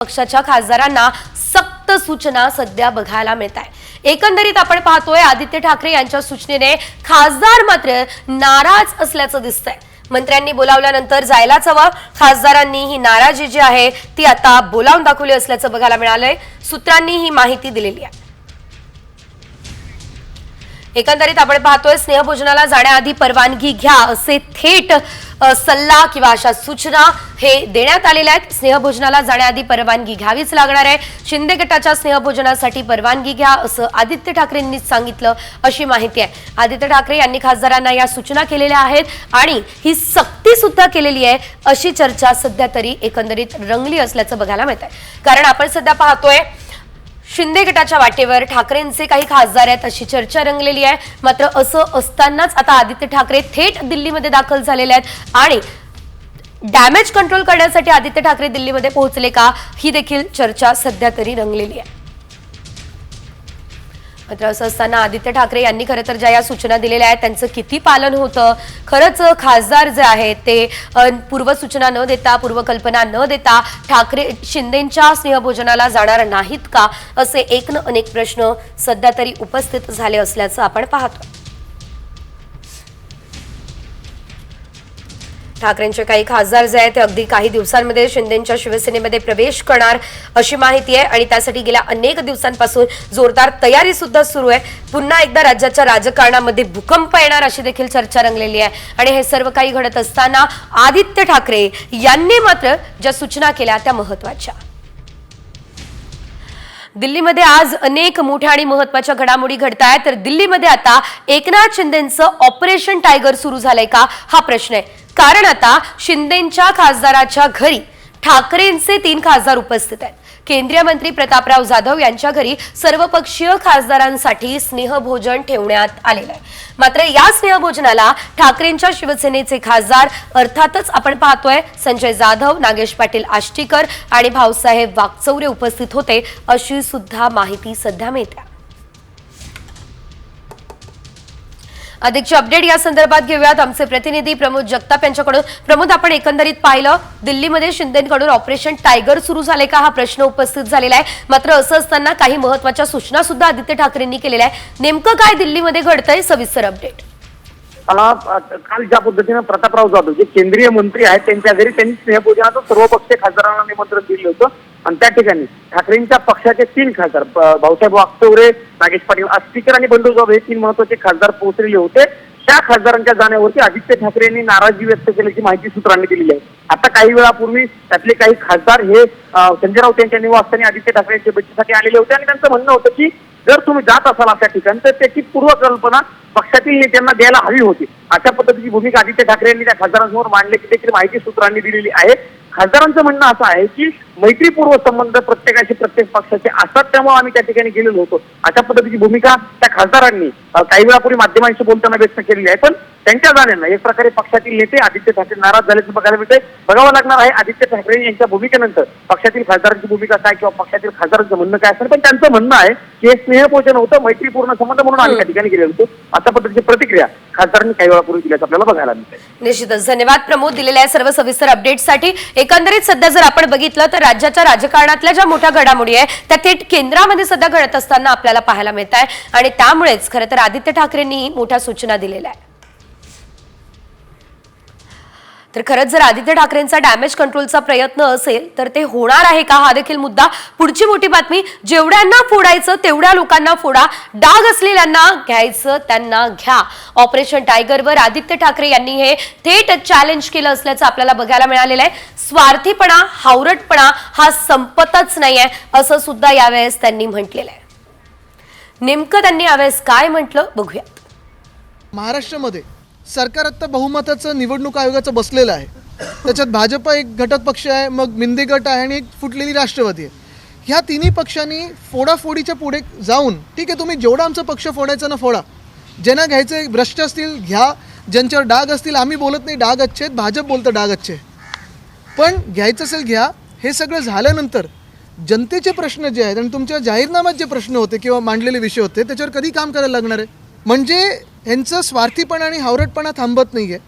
पक्षाच्या खासदारांना सक्त सूचना सध्या बघायला मिळत आहे। एकंदरीत आपण पाहतोय आदित्य ठाकरे यांच्या सूचनेने खासदार मात्र नाराज असल्याचं दिसतंय। मंत्र्यांनी बोलावल्यानंतर जायलाच हवं। खासदारांनी ही नाराजी जी आहे ती आता बोलावून दाखवली असल्याचं बघायला मिळालंय। सूत्रांनी ही माहिती दिलेली आहे। एकंदरीत आपण पाहतोय स्नेहभोजनाला जाण्याआधी परवानगी घ्या असे थेट सल्ला किंवा अशा सूचना हे देण्यात आलेल्या आहेत। स्नेहभोजनाला जाण्याआधी परवानगी घ्यावीच लागणार आहे। शिंदे गटाच्या स्नेहभोजनासाठी परवानगी घ्या असं आदित्य ठाकरेंनी सांगितलं अशी माहिती आहे। आदित्य ठाकरे यांनी खासदारांना या सूचना केलेल्या आहेत आणि ही सक्ती सुद्धा केलेली आहे अशी चर्चा सध्या तरी एकंदरीत रंगली असल्याचं बघायला मिळत आहे। कारण आपण सध्या पाहतोय शिंदे गटाच्या वाटेवर ठाकरेंचे काही खासदार आहेत अशी चर्चा रंगलेली आहे। मात्र असं असतानाच आता आदित्य ठाकरे थेट दिल्लीमध्ये दाखल झालेले आहेत आणि डॅमेज कंट्रोल करण्यासाठी आदित्य ठाकरे दिल्लीमध्ये पोहोचले का ही देखील चर्चा सध्या तरी रंगलेली आहे। मात्र असं असताना आदित्य ठाकरे यांनी खरं तर ज्या या सूचना दिलेल्या आहेत त्यांचं किती पालन होतं, खरंच खासदार जे आहेत ते पूर्वसूचना न देता पूर्वकल्पना न देता ठाकरे शिंदेंच्या स्नेहभोजनाला जाणार नाहीत का असे एक न अनेक प्रश्न सध्या तरी उपस्थित झाले असल्याचं आपण पाहतो। ठाकरेंचे काही खासदार जे आहेत ते अगदी काही दिवसांमध्ये शिंदेंच्या शिवसेनेमध्ये प्रवेश करणार अशी माहिती आहे आणि त्यासाठी गेल्या अनेक दिवसांपासून जोरदार तयारी सुद्धा सुरू आहे। पुन्हा एकदा राज्याच्या राजकारणामध्ये भूकंप येणार अशी देखील चर्चा रंगलेली आहे आणि हे सर्व काही घडत असताना आदित्य ठाकरे यांनी मात्र ज्या सूचना केल्या त्या महत्त्वाच्या। दिल्लीमध्ये आज अनेक मोठ्या आणि महत्त्वाच्या घडामोडी घडतायत। तर दिल्लीमध्ये आता एकनाथ शिंदेंचं ऑपरेशन टायगर सुरू झालंय का हा प्रश्न आहे। कारण आता शिंदेंच्या खासदाराच्या घरी ठाकरेंचे 3 खासदार उपस्थित आहेत। केंद्रीय मंत्री प्रतापराव जाधव यांच्या घरी सर्वपक्षीय खासदारांसाठी स्नेहभोजन ठेवण्यात आलेलं आहे। मात्र या स्नेहभोजनाला ठाकरेंच्या शिवसेनेचे खासदार अर्थातच आपण पाहतोय संजय जाधव, नागेश पाटील आष्टीकर आणि भाऊसाहेब वाकचौरे उपस्थित होते अशी सुद्धा माहिती सध्या मिळते। अधिकची अपडेट या संदर्भात घेऊयात आमचे प्रतिनिधी प्रमोद जगताप यांच्याकडून। प्रमोद, आपण एकंदरीत पाहिलं दिल्लीमध्ये शिंदेंकडून ऑपरेशन टायगर सुरू झाले का हा प्रश्न उपस्थित झालेला आहे। मात्र असं असताना काही महत्त्वाच्या सूचना सुद्धा आदित्य ठाकरेंनी केलेल्या आहे। नेमकं काय दिल्लीमध्ये घडतंय सविस्तर अपडेट। काल ज्या पद्धतीने प्रतापराव जाधव जे केंद्रीय मंत्री आहेत त्यांच्या घरी त्यांनी स्नेहभोजनाचं सर्वपक्षीय खासदारांना निमंत्रण दिलं होतं आणि त्या ठिकाणी ठाकरेंच्या पक्षाचे 3 खासदार भाऊसाहेब वाकचौरे, नागेश पाटील आष्टीकर आणि बंडू जाधव हे 3 महत्त्वाचे खासदार पोहोचलेले होते। त्या खासदारांच्या जाण्यावरती आदित्य ठाकरे यांनी नाराजी व्यक्त केल्याची माहिती सूत्रांनी दिलेली आहे। आता काही वेळापूर्वी त्यातले काही खासदार हे संजय राऊत यांच्या निवासस्थानी आदित्य ठाकरे यांच्या भेटीसाठी आलेले होते आणि त्यांचं म्हणणं होतं की जर तुम्ही जात असाल अशा ठिकाणी तर त्याची पूर्वकल्पना पक्षातील नेत्यांना द्यायला हवी होती। अशा पद्धतीची भूमिका आदित्य ठाकरे यांनी त्या खासदारांसमोर मांडल्याची देखील माहिती सूत्रांनी दिलेली आहे। खासदारांचं म्हणणं असं आहे की मैत्रीपूर्व संबंध प्रत्येकाशी प्रत्येक पक्षाचे असतात त्यामुळे आम्ही त्या ठिकाणी गेलेलो होतो। अशा पद्धतीची भूमिका त्या खासदारांनी काही वेळापूर्वी माध्यमांशी बोलताना व्यक्त केलेली आहे। पण त्यांच्या जाण्यानं एक प्रकारे पक्षातील नेते आदित्य ठाकरे नाराज झाल्याचं बघायला मिळतंय। बघावं लागणार आहे आदित्य ठाकरे यांच्या भूमिकेनंतर पक्षातील खासदारांची भूमिका काय किंवा पक्षातील खासदारांचं म्हणणं काय असेल। पण त्यांचं म्हणणं आहे की हे स्नेहभोजन होतं, मैत्रीपूर्ण संबंध म्हणून आम्ही त्या ठिकाणी गेलेलो होतो। अशा पद्धतीची प्रतिक्रिया खासदारांनी काही वेळापूर्वी दिल्याचं आपल्याला बघायला मिळतंय। निश्चितच धन्यवाद प्रमोद दिलेल्या सर्व सविस्तर अपडेट्ससाठी। एकंदरीत सध्या जर आपण बघितलं तर राज्याच्या राजकारणातल्या ज्या मोठ्या घडामोडी आहे त्या थेट केंद्रामध्ये सध्या घडत असताना आपल्याला पाहायला मिळत आहे आणि त्यामुळेच खरं तर आदित्य ठाकरेंनी मोठ्या सूचना दिलेल्या आहेत। तर खरंच जर आदित्य ठाकरेंचा डॅमेज कंट्रोलचा प्रयत्न असेल तर ते होणार आहे का हा देखील मुद्दा। पुढची मोठी बातमी, जेवढ्यांना फोडायचं तेवढ्या लोकांना फोडा, डाग असलेल्यांना घ्यायचं त्यांना घ्या। ऑपरेशन टायगरवर आदित्य ठाकरे यांनी हे थेट चॅलेंज केलं असल्याचं आपल्याला बघायला मिळालेलं आहे। स्वार्थीपणा, हावरटपणा हा संपतच नाहीये असं सुद्धा यावेळेस त्यांनी म्हटलेलं आहे। नेमकं त्यांनी यावेळेस काय म्हटलं बघूयात। महाराष्ट्रामध्ये सरकार आता बहुमताचं निवडणूक आयोगाचं बसलेलं आहे। त्याच्यात भाजप एक घटक पक्ष आहे, मग मिंदे गट आहे आणि एक फुटलेली राष्ट्रवादी आहे। ह्या तिन्ही पक्षांनी फोडाफोडीच्या पुढे जाऊन ठीक आहे तुम्ही जेवढा आमचा पक्ष फोडायचा ना फोडा, ज्यांना घ्यायचे भ्रष्ट असतील घ्या, ज्यांच्यावर डाग असतील आम्ही बोलत नाही डाग अच्छे आहेत, भाजप बोलतं डाग अच्छे, पण घ्यायचं असेल घ्या। हे सगळं झाल्यानंतर जनतेचे प्रश्न जे आहेत आणि तुमच्या जाहीरनाम्यात जे प्रश्न होते किंवा मांडलेले विषय होते त्याच्यावर कधी काम करायला लागणार आहे। म्हणजे यांचं स्वार्थीपणा आणि हावरटपणा थांबत नाही आहे।